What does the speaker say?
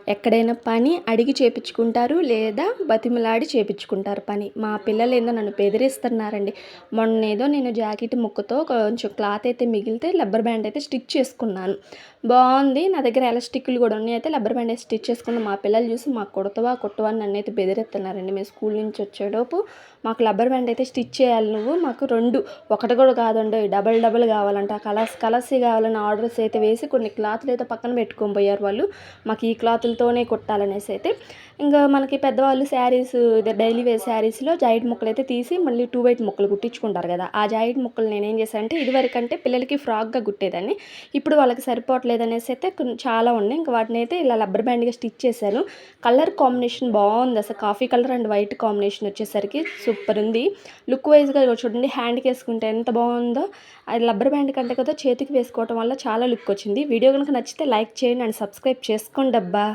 ఎక్కడైనా పని అడిగి చేపించుకుంటారు లేదా బతిమలాడి చేపించుకుంటారు పని. మా పిల్లలేందో నన్ను బెదిరిస్తున్నారండి. మొన్నేదో నేను జాకెట్ ముక్కతో కొంచెం క్లాత్ అయితే మిగిలితే రబ్బర్ బ్యాండ్ అయితే స్టిచ్ చేసుకున్నాను. బావుంది. నా దగ్గర ఎలాస్టిక్‌లు గూడా ఉన్నాయి. అయితే రబ్బర్ బ్యాండ్ ఏసి స్టిచ్ చేసుకున్న. మా పిల్లలు చూసి మాకు కొడతావా? కొట్టవా? అని నన్నైతే బెదిరిస్తున్నారండి. మేము స్కూల్ నుంచి వచ్చేలోపు మాకు రబ్బర్ బ్యాండ్ అయితే స్టిచ్ చేయాలి నువ్వు. మాకు 2 ఒకటి కూడా కాదండోయ్ డబల్ డబల్ కావాలంట. కలర్స్‌యి కావాలని ఆర్డర్స్ అయితే వేసి కొన్ని క్లాత్‌లు అయితే పక్కన పెట్టుకొని పోయారు వాళ్ళు. మాకు ఈ క్లాతులతోనే కుట్టాలనేసి అయితే ఇంకా మనకి పెద్దవాళ్ళు శారీస్ డైలీ వేర్ శారీస్లో జాయిట్ ముక్కలైతే తీసి మళ్ళీ 2 వైట్ ముక్కలు కుట్టించుకుంటారు కదా. ఆ జాయిట్ ముక్కలు నేనేం చేశానంటే ఇదివరకంటే పిల్లలకి ఫ్రాక్గా కుట్టేదాన్ని. ఇప్పుడు వాళ్ళకి సరిపోవట్లేదనేసి అయితే చాలా ఉన్నాయి. ఇంకా వాటిని అయితే ఇలా రబ్బర్ బ్యాండ్గా స్టిచ్ చేశాను. కలర్ కాంబినేషన్ బాగుంది. అసలు coffee colour and white combination వచ్చేసరికి సూపర్ ఉంది. లుక్ వైజ్గా చూడండి, హ్యాండ్కి వేసుకుంటే ఎంత బాగుందో. అది రబ్బర్ బ్యాండ్ కంటే కదా చేతికి వేసుకోవటం వల్ల చాలా లుక్ వచ్చింది. వీడియో కనుక నచ్చితే లైక్ చేయండి అండ్ సబ్స్క్రైబ్ చేసుకోండి అబ్బా.